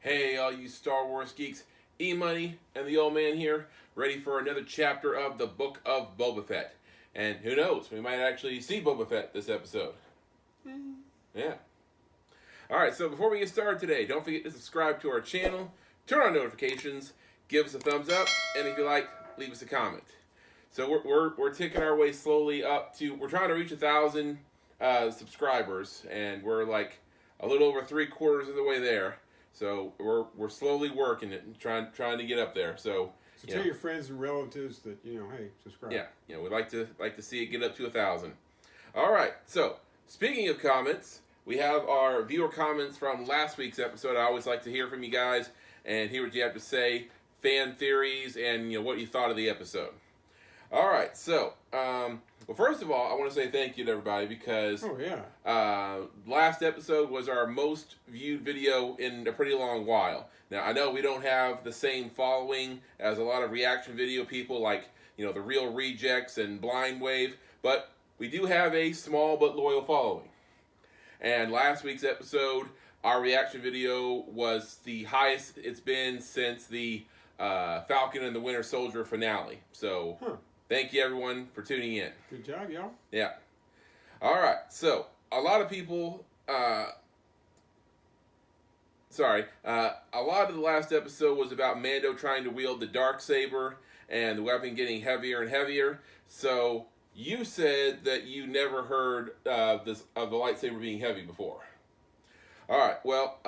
Hey, all you Star Wars geeks, EMoney and the old man here, ready for another chapter of the Book of Boba Fett. And who knows, we might actually see Boba Fett this episode. Yeah. Alright, so before we get started today, don't forget to subscribe to our channel, turn on notifications, give us a thumbs up, and if you like, leave us a comment. So we're ticking our way slowly up to, we're trying to reach 1,000 subscribers, and we're like a little over 3/4 of the way there. So we're slowly working it and trying to get up there. So tell your friends and relatives that hey, subscribe. Yeah, we'd like to see it get up to 1,000. All right. So speaking of comments, we have our viewer comments from last week's episode. I always like to hear from you guys and hear what you have to say, fan theories, and what you thought of the episode. All right. So well, first of all, I want to say thank you to everybody because last episode was our most viewed video in a pretty long while. Now, I know we don't have the same following as a lot of reaction video people like, the Real Rejects and Blind Wave, but we do have a small but loyal following. And last week's episode, our reaction video was the highest it's been since the Falcon and the Winter Soldier finale. So... Thank you, everyone, for tuning in. Good job, y'all. Yeah. All right. So, a lot of people... a lot of the last episode was about Mando trying to wield the Darksaber and the weapon getting heavier and heavier. So, you said that you never heard of the lightsaber being heavy before. All right. Well,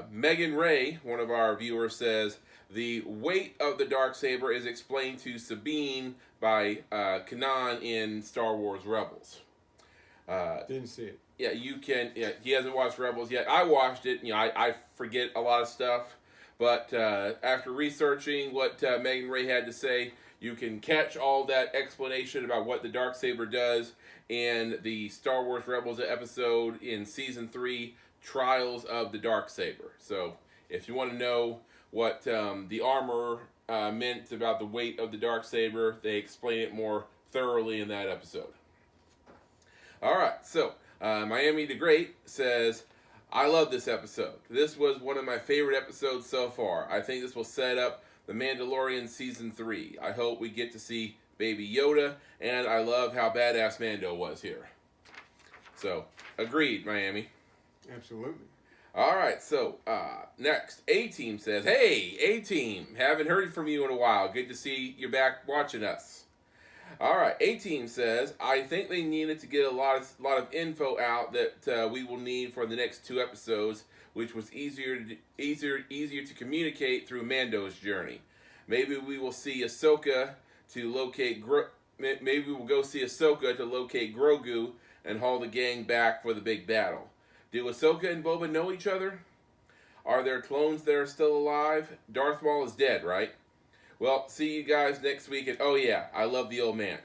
Megan Ray, one of our viewers, says... The weight of the Darksaber is explained to Sabine by Kanan in Star Wars Rebels. Didn't see it. Yeah, you can. Yeah, he hasn't watched Rebels yet. I watched it. I forget a lot of stuff, but after researching what Megan Ray had to say, you can catch all that explanation about what the Darksaber does in the Star Wars Rebels episode in Season 3, Trials of the Darksaber. So, if you want to know what the armor meant about the weight of the Darksaber, they explain it more thoroughly in that episode. All right, so Miami the Great says, I love this episode. This was one of my favorite episodes so far. I think this will set up The Mandalorian Season 3. I hope we get to see Baby Yoda, and I love how badass Mando was here. So, agreed, Miami. Absolutely. All right, so next, A-Team says, hey, A-Team, haven't heard from you in a while. Good to see you're back watching us. All right, A-Team says, I think they needed to get a lot of info out that we will need for the next 2 episodes, which was easier to communicate through Mando's journey. Maybe we will see Ahsoka to locate maybe we'll go see Ahsoka to locate Grogu and haul the gang back for the big battle. Do Ahsoka and Boba know each other? Are there clones that are still alive? Darth Maul is dead, right? Well, see you guys next week. And oh yeah, I love the old man.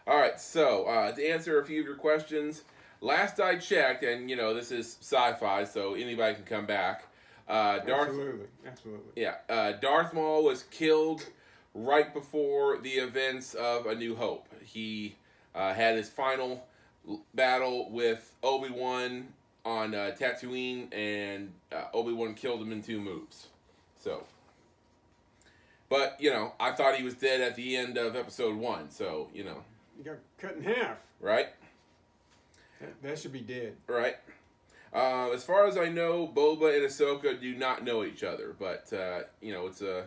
Alright, so to answer a few of your questions, last I checked, and this is sci-fi, so anybody can come back. Absolutely. Yeah, Darth Maul was killed right before the events of A New Hope. He had his final battle with Obi-Wan on Tatooine, and Obi-Wan killed him in 2 moves. So, but I thought he was dead at the end of episode 1. So he got cut in half. Right. That should be dead. Right. As far as I know, Boba and Ahsoka do not know each other, but it's a.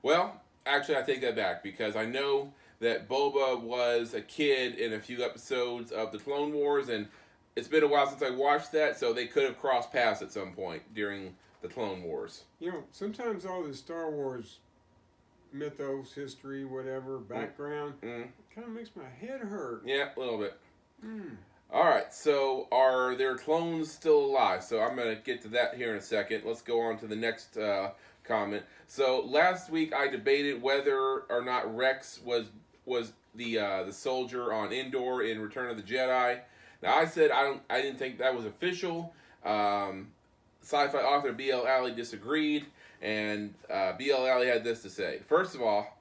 Well, actually, I take that back because I know that Boba was a kid in a few episodes of the Clone Wars, and it's been a while since I watched that, so they could have crossed paths at some point during the Clone Wars. Sometimes all the Star Wars mythos, history, whatever, background, kind of makes my head hurt. Yeah, a little bit. All right, so are there clones still alive? So I'm going to get to that here in a second. Let's go on to the next comment. So last week I debated whether or not Rex was the soldier on Endor in Return of the Jedi. Now I said I didn't think that was official. Sci-fi author B.L. Alley disagreed, and B.L. Alley had this to say. First of all,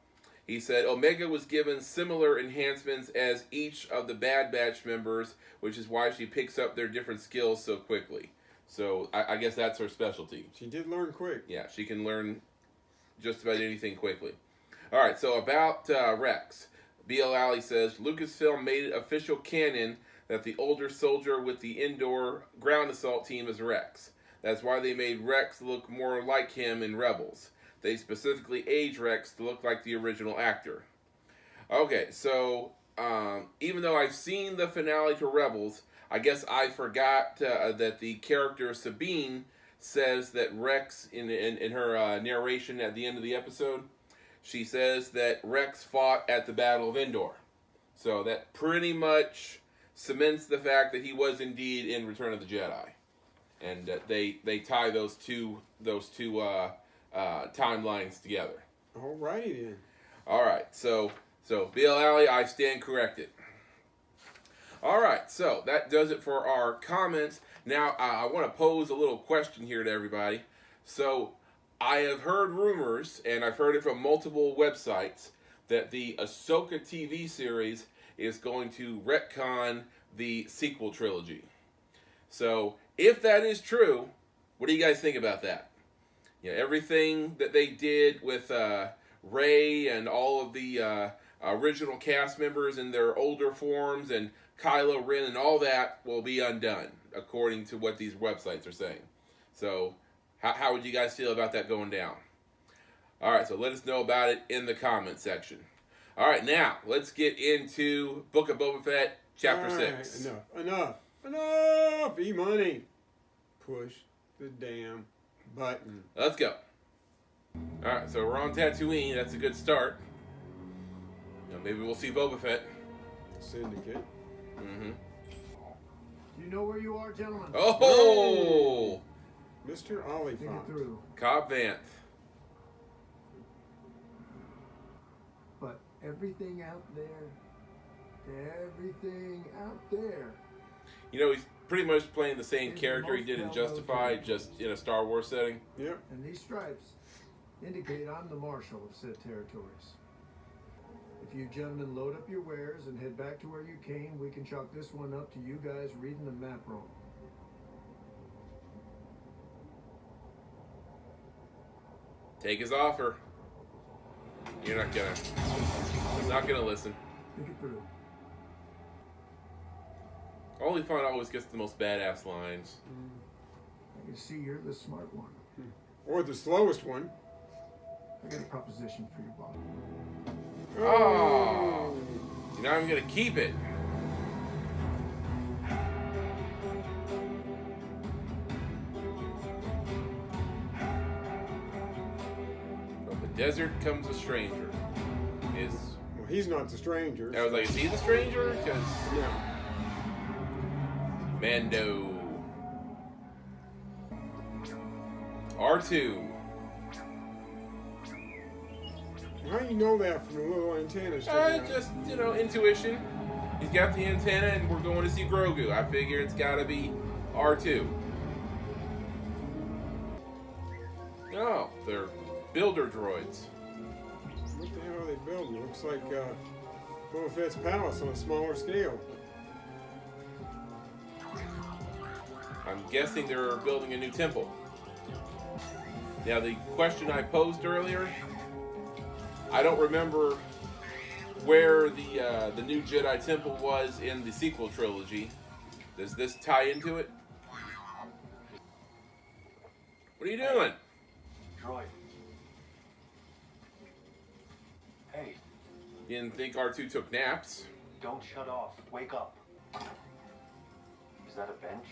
he said Omega was given similar enhancements as each of the Bad Batch members, which is why she picks up their different skills so quickly. So I guess that's her specialty. She did learn quick. Yeah, she can learn just about anything quickly. All right, so about Rex. B.L. Alley says, Lucasfilm made it official canon that the older soldier with the indoor ground assault team is Rex. That's why they made Rex look more like him in Rebels. They specifically aged Rex to look like the original actor. Okay, so even though I've seen the finale to Rebels, I guess I forgot that the character Sabine says that Rex, in her narration at the end of the episode, she says that Rex fought at the Battle of Endor. So that pretty much cements the fact that he was indeed in Return of the Jedi. And they tie those two timelines together. Alrighty then. All right, so B.L. Alley, I stand corrected. All right, so that does it for our comments. Now, I want to pose a little question here to everybody. So, I have heard rumors, and I've heard it from multiple websites, that the Ahsoka TV series is going to retcon the sequel trilogy. So, if that is true, what do you guys think about that? You know, everything that they did with Rey and all of the original cast members in their older forms and Kylo Ren and all that will be undone, according to what these websites are saying. So, how would you guys feel about that going down? All right, so let us know about it in the comment section. All right, now, let's get into Book of Boba Fett, Chapter 6. Enough. EMoney. Push the damn button. Let's go. All right, so we're on Tatooine. That's a good start. You know, maybe we'll see Boba Fett. Syndicate. Mm-hmm. Do you know where you are, gentlemen? Oh! Mr. Think Oliphant. it through. Cobb Vanth. But everything out there, You know, he's pretty much playing the same character he did in Justified, just in a Star Wars setting. Yep. and these stripes indicate I'm the marshal of said territories. If you gentlemen load up your wares and head back to where you came, we can chalk this one up to you guys reading the map wrong. Take his offer. You're not gonna listen. Think it through. Oliphant always gets the most badass lines. I can see you're the smart one. Or the slowest one. I got a proposition for you, Bob. Oh! You know, I'm gonna keep it. From the desert comes a stranger. Well, he's not the stranger. I was like, is he the stranger? Because Yeah. Mando. R2. How do you know that from the little antenna sticking out? Just, you know, intuition. He's got the antenna and we're going to see Grogu. I figure it's gotta be R2. No, they're builder droids. What the hell are they building? Looks like Boba Fett's palace on a smaller scale. I'm guessing they're building a new temple. Now, the question I posed earlier, I don't remember where the new Jedi temple was in the sequel trilogy. Does this tie into it? What are you doing? Droid. Hey, You didn't think R2 took naps? don't shut off. Wake up. Is that a bench?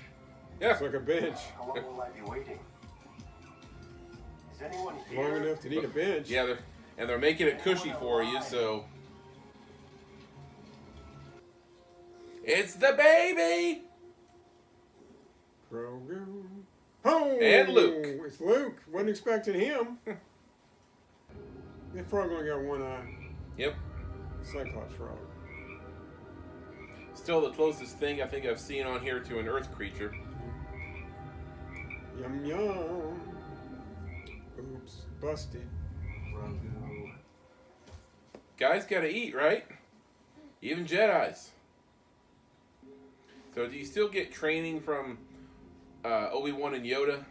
Yeah. It's like a bench. How long will I be waiting? Is anyone here? Long enough to need a bench. Yeah, they're making it cushy for you, so. It's the baby! Grogu. Oh! And Luke. It's Luke. Wasn't expecting him. That frog only got one eye. Yep. Cyclops frog. Still the closest thing I think I've seen on here to an Earth creature. Yum yum. Oops. Busted. Grogu. Guys gotta eat, right? Even Jedis. So do you still get training from Obi-Wan and Yoda?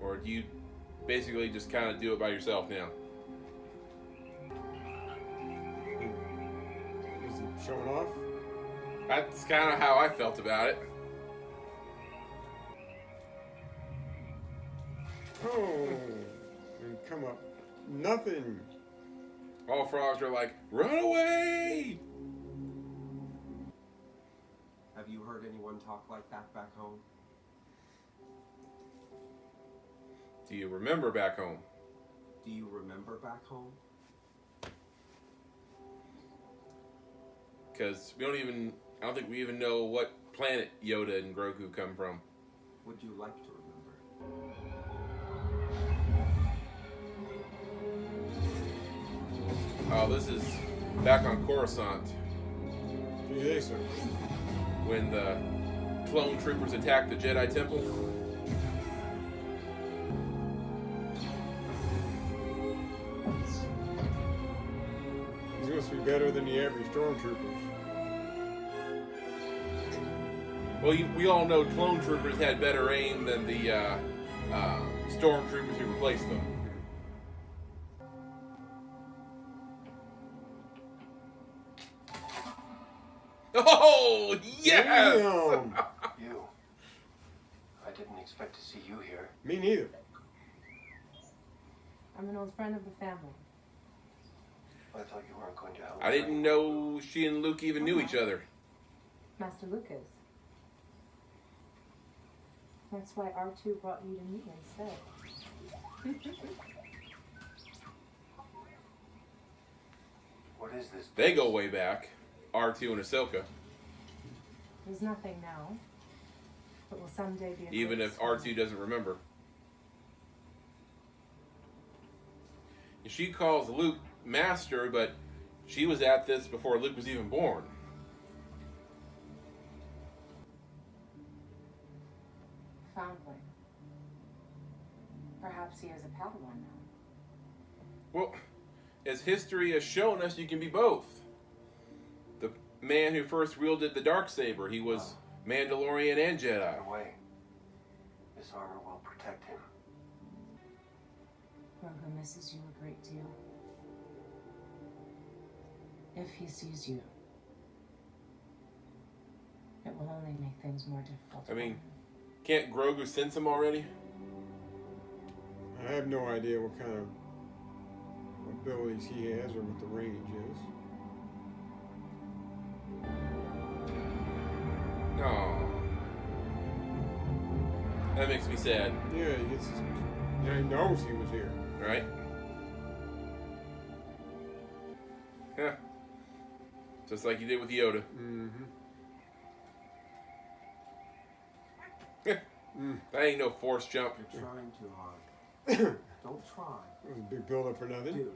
Or do you basically just kind of do it by yourself now? Is he showing off? That's kind of how I felt about it. Oh, and come up. Nothing. All frogs are like, run away! Have you heard anyone talk like that back home? Do you remember back home? Do you remember back home? Because I don't think we even know what planet Yoda and Grogu come from. Would you like to remember? Oh, this is back on Coruscant Yeah, sir. when the clone troopers attacked the Jedi Temple. He's supposed to be better than the average stormtroopers. Well, we all know clone troopers had better aim than the stormtroopers who replaced them. Oh, yes! Damn. You. I didn't expect to see you here. Me neither. I'm an old friend of the family. I thought you weren't going to help. I didn't know she and Luke even knew each other. Master Lucas. That's why R2 brought you to meet me instead. What is this? They go way back. R2 and Ahsoka. There's nothing now, but will someday be a Even great if story. R2 doesn't remember. She calls Luke Master, but she was at this before Luke was even born. Foundling. Perhaps he is a Padawan now. Well, as history has shown us, you can be both. The man who first wielded the Darksaber, he was Mandalorian and Jedi. Get away. This armor will protect him. Grogu misses you a great deal. If he sees you, it will only make things more difficult. I mean, can't Grogu sense him already? I have no idea what kind of abilities he has or what the range is. No. That makes me sad, Yeah, he gets his, yeah, he knows he was here. right? Yeah. Just like you did with Yoda. Mm-hmm. That ain't no force jump. You're trying too hard. Don't try. It was a big build-up for nothing. Do.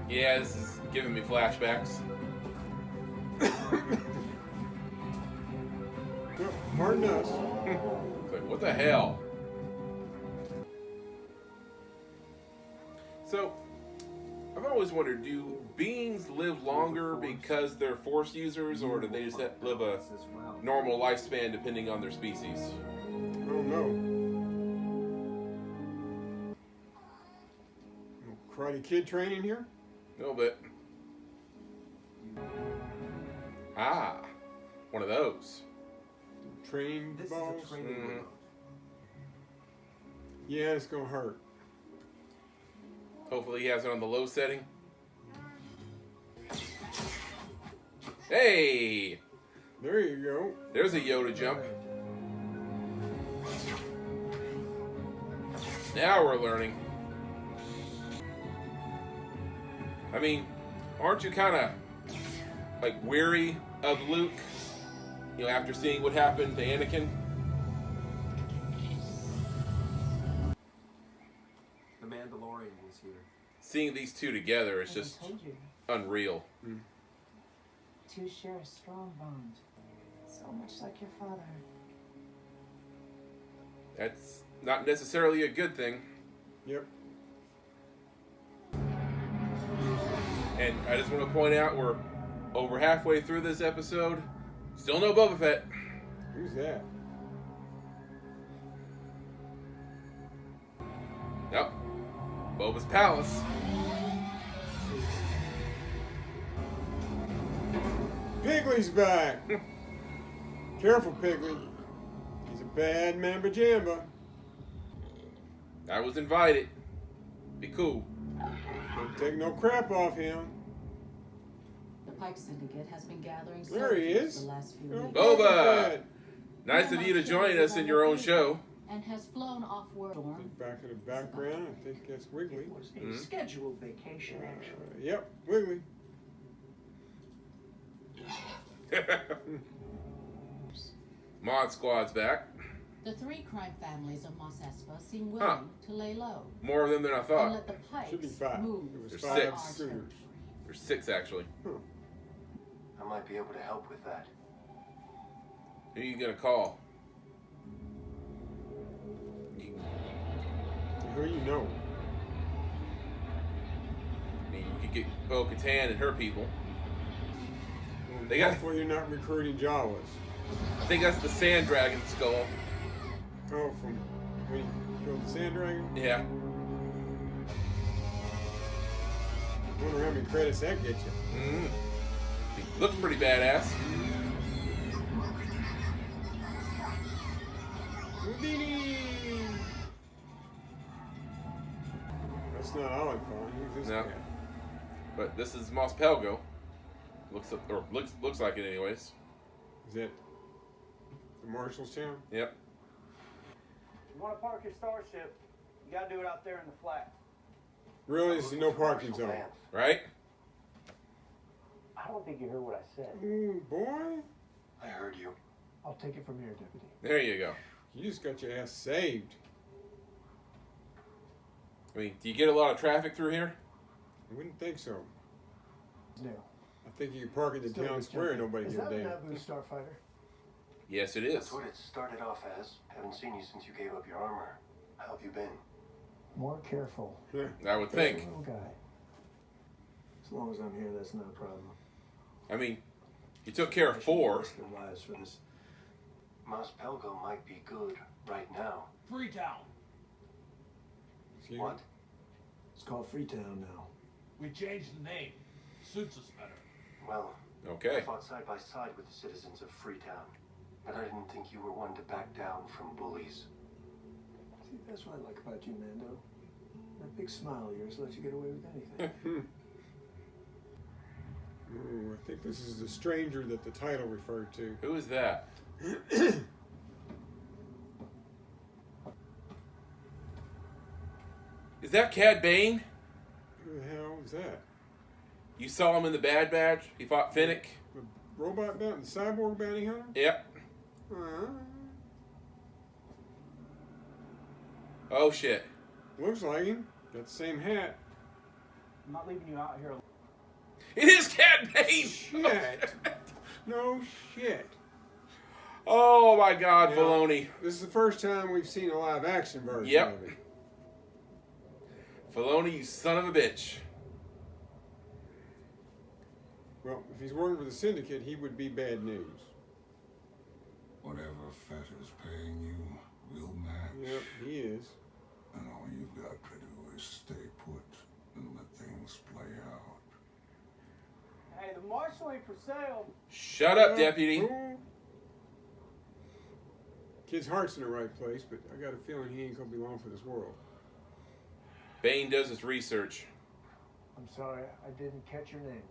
Yeah, this is giving me flashbacks. Well, pardon us. Like, what the hell? So, I've always wondered, do beings live longer because they're force users, or do they just live a normal lifespan depending on their species? Oh no. No Karate Kid training here? A little bit. Ah, one of those. Train This balls? is a training Mhm. remote. Yeah, it's gonna hurt. Hopefully he has it on the low setting. Hey! There you go. There's a Yoda jump. Now we're learning. I mean, aren't you kind of like weary of Luke? You know, after seeing what happened to Anakin? The Mandalorian was here. Seeing these two together is just I told you, unreal. two share a strong bond, so much like your father. That's not necessarily a good thing. Yep. And I just want to point out we're over halfway through this episode. Still no Boba Fett. Who's that? Nope. Boba's palace. Piggly's back. Careful, Piggly. He's a bad man pajama. I was invited. Be cool. Don't take no crap off him. The Pike Syndicate has been gathering There he soldiers is. the last few Oh, weeks. Boba! Nice of you to join us in your own show. And has flown off-world. Back in the background, I think that's Wiggly. It was a scheduled vacation, actually. Yep, Wiggly. Mod Squad's back. The three crime families of Mos Espa seem willing to lay low More of them than I and thought. let the Should be Pikes 5. move It was There's 5 6. our scooters. territory. There's 6 actually. I might be able to help with that. Who are you gonna call? Who you know? I mean, you could get Bo-Katan and her people. Well, They got- hopefully you're not recruiting Jawas. I think that's the Sand Dragon skull. Oh, from when you killed the Sand Dragon? Yeah. I wonder how many credits that gets you. Looks pretty badass. Houdini! That's not Olifant. Who's this No. guy? But this is Mos Pelgo. Looks like it anyways. Is that the Marshall's town? Yep. You want to park your starship, you got to do it out there in the flat. Really? This is no parking Commercial zone. vans. Right? I don't think you heard what I said. Ooh, boy. I heard you. I'll take it from here, Deputy. There you go. You just got your ass saved. I mean, do you get a lot of traffic through here? I wouldn't think so. It's new. I think you can park in the Still town good square and jumping. nobody Is give a that a damn. Naboo starfighter? Yes, it is. That's what it started off as. Haven't seen you since you gave up your armor. How have you been? More careful. Yeah. I would think. Little guy. As long as I'm here, that's not a problem. I mean, you took care of 4. Risk their lives for this. Mos Pelgo might be good right now. Freetown. Excuse me? What? It's called Freetown now. We changed the name. Suits us better. Well, I Okay. fought side by side with the citizens of Freetown. But I didn't think you were one to back down from bullies. See, that's what I like about you, Mando. That big smile of yours lets you get away with anything. Ooh, I think this is the stranger that the title referred to. Who is that? Is that Cad Bane? Who the hell is that? You saw him in the Bad Batch. He fought Finnick. The robot bounty, the cyborg bounty hunter? Yep. Uh, Oh shit. looks like him. Got the same hat. I'm not leaving you out here. It is Cad Bane. Shit. No shit. Oh my God, Yeah. Filoni. This is the first time we've seen a live action version Yep. of it. Filoni, you son of a bitch. Well, if he's working for the Syndicate, he would be bad news. Whatever Fett is paying you, we'll match. Yep, he is. And all you've got to do is stay put and let things play out. Hey, the Marshal ain't for sale. Shut up, deputy. Ooh. Kid's heart's in the right place, but I got a feeling he ain't gonna be long for this world. Bane does his research. I'm sorry, I didn't catch your name.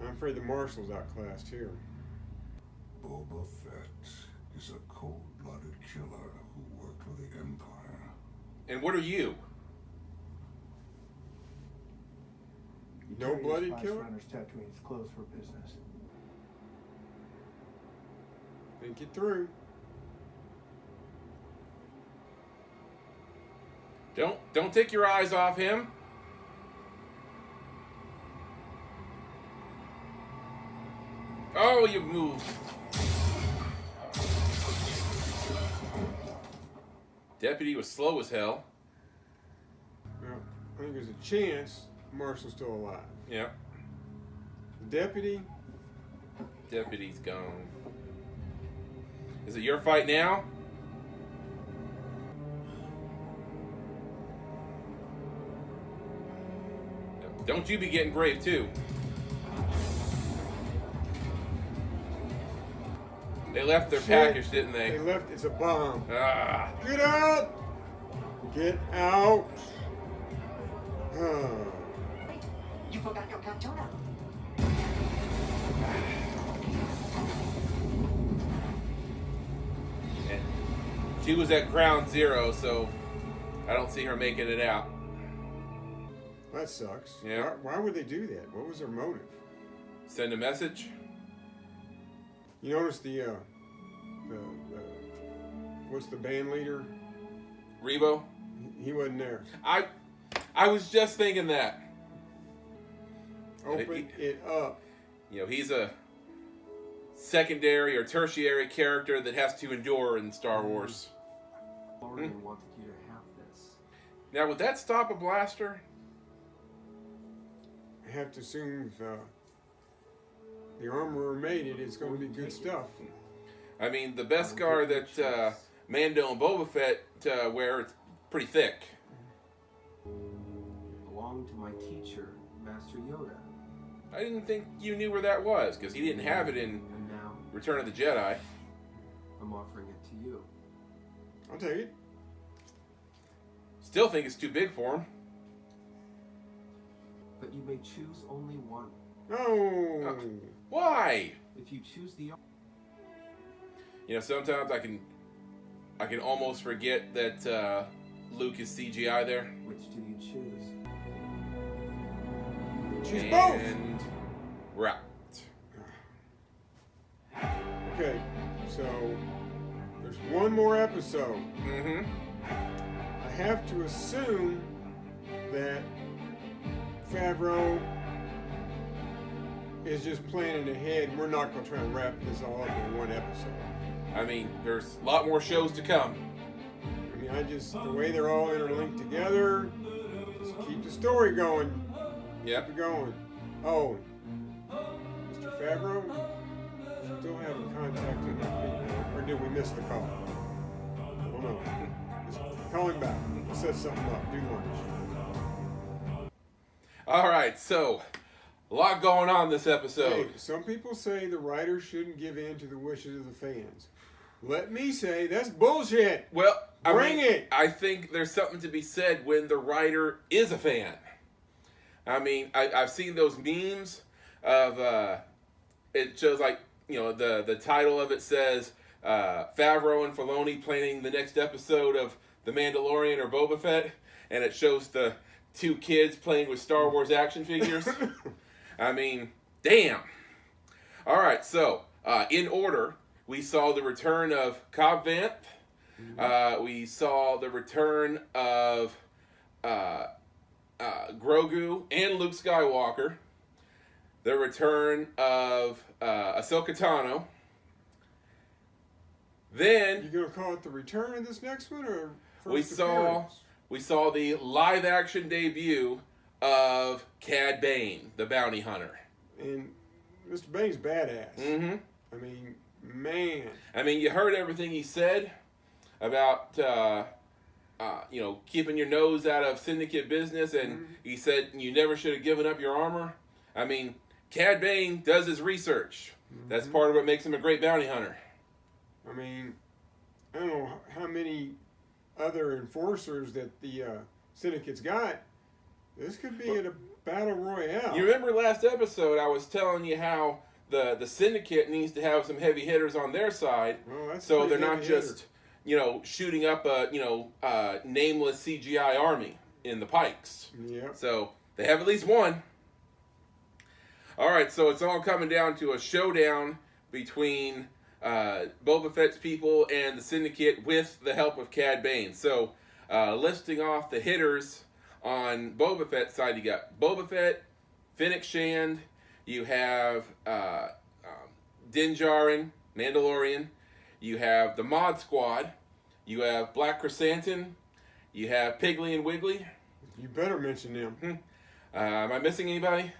I'm afraid the Marshall's outclassed here. Boba Fett is a cold-blooded killer who worked for the Empire. And what are you? No blooded Spice killer? Runners Tatooine's closed for business. Think it through. Don't take your eyes off him. Oh, you moved. Deputy was slow as hell. Well, I think there's a chance Marshall's still alive. Yeah. The deputy. Deputy's gone. Is it your fight now? Don't you be getting brave too. They left their package, didn't they? They left. It's a bomb. Ah. Get out! Get out! You forgot your katana. And she was at ground zero, so I don't see her making it out. That sucks. Yeah. Why would they do that? What was their motive? Send a message. You notice the what's the band leader? Rebo? He wasn't there. I was just thinking that. Open it up. You know, he's a secondary or tertiary character that has to endure in Star Wars. Lorian wanted you to have this. Now, would that stop a blaster? I have to assume if the armorer made it, it's going to be good stuff. I mean, the Beskar that Mando and Boba Fett wear, it's pretty thick. It belonged to my teacher, Master Yoda. I didn't think you knew where that was, because he didn't have it in And now Return of the Jedi. I'm offering it to you. I'll take it. Still think it's too big for him. But you may choose only one. No. Why? If you choose the You know, sometimes I can almost forget that Luke is CGI there. which do you choose? Choose both. And we're out. Okay, so there's one more episode. Mm-hmm. I have to assume that Favreau is just planning ahead. We're not going to try and wrap this all up in one episode. I mean, there's a lot more shows to come. I mean, the way they're all interlinked together, just keep the story going. Yep. Keep it going. Oh, Mr. Favreau, you still haven't contacted me, or did we miss the call? I don't know. Just call him back. Set something up. Do lunch. All right, so a lot going on this episode. Hey, some people say the writers shouldn't give in to the wishes of the fans. Let me say that's bullshit. Well, Bring it. I think there's something to be said when the writer is a fan. I mean, I've seen those memes of it shows like, you know, the title of it says Favreau and Filoni planning the next episode of The Mandalorian or Boba Fett, and it shows the two kids playing with Star Wars action figures. I mean, damn. All right, so in order, we saw the return of Cobb Vanth. We saw the return of Grogu and Luke Skywalker. The return of Ahsoka Tano. Then You gonna call it the return of this next one, or we first saw appearance? we saw the live action debut of Cad Bane, the bounty hunter. And Mr. Bane's badass. Mm-hmm. I mean, man. I mean, you heard everything he said about you know, keeping your nose out of syndicate business, and he said you never should have given up your armor. I mean, Cad Bane does his research. That's part of what makes him a great bounty hunter. I mean, I don't know how many other enforcers that the syndicate's got. This could be a battle royale. You remember last episode I was telling you how the syndicate needs to have some heavy hitters on their side, Well, that's so a they're pretty not heavy just hitter. you know, shooting up a nameless CGI army in the pikes. Yep. So they have at least one. All right, so it's all coming down to a showdown between Boba Fett's people and the Syndicate with the help of Cad Bane. So listing off the hitters on Boba Fett's side, you got Boba Fett, Fennec Shand, you have Din Djarin, Mandalorian, you have the Mod Squad, You have Black Chrysanthemum. You have Piggly and Wiggly. You better mention them. Am I missing anybody?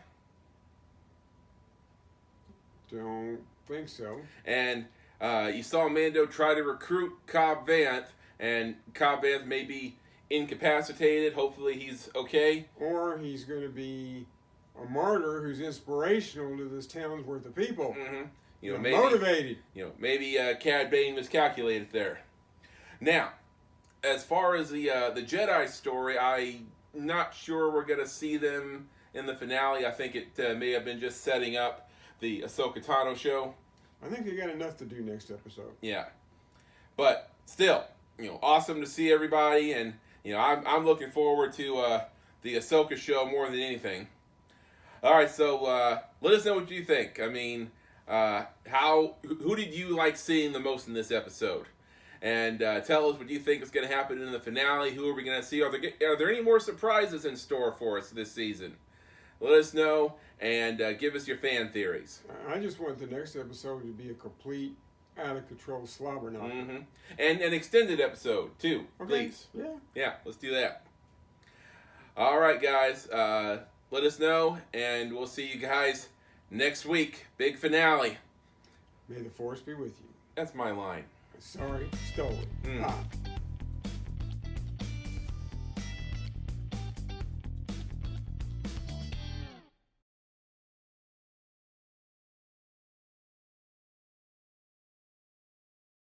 Don't think so. And you saw Mando try to recruit Cobb Vanth, and Cobb Vanth may be incapacitated. Hopefully he's okay. Or he's going to be a martyr who's inspirational to this town's worth of people. Mm-hmm. Maybe motivated. Maybe Cad Bane miscalculated there. Now, as far as the Jedi story, I'm not sure we're going to see them in the finale. I think it may have been just setting up the Ahsoka Tano show. I think they got enough to do next episode. Yeah, but still, awesome to see everybody, and I'm looking forward to the Ahsoka show more than anything. All right, so let us know what you think. I mean, who did you like seeing the most in this episode? And tell us what you think is going to happen in the finale. Who are we going to see? Are there any more surprises in store for us this season? Let us know and give us your fan theories. I just want the next episode to be a complete, out-of-control slobber knocker. Mm-hmm. And an extended episode, too, okay. Please. Yeah. Yeah, let's do that. All right, guys. Let us know, and we'll see you guys next week. Big finale. May the Force be with you. That's my line. Sorry, stole it.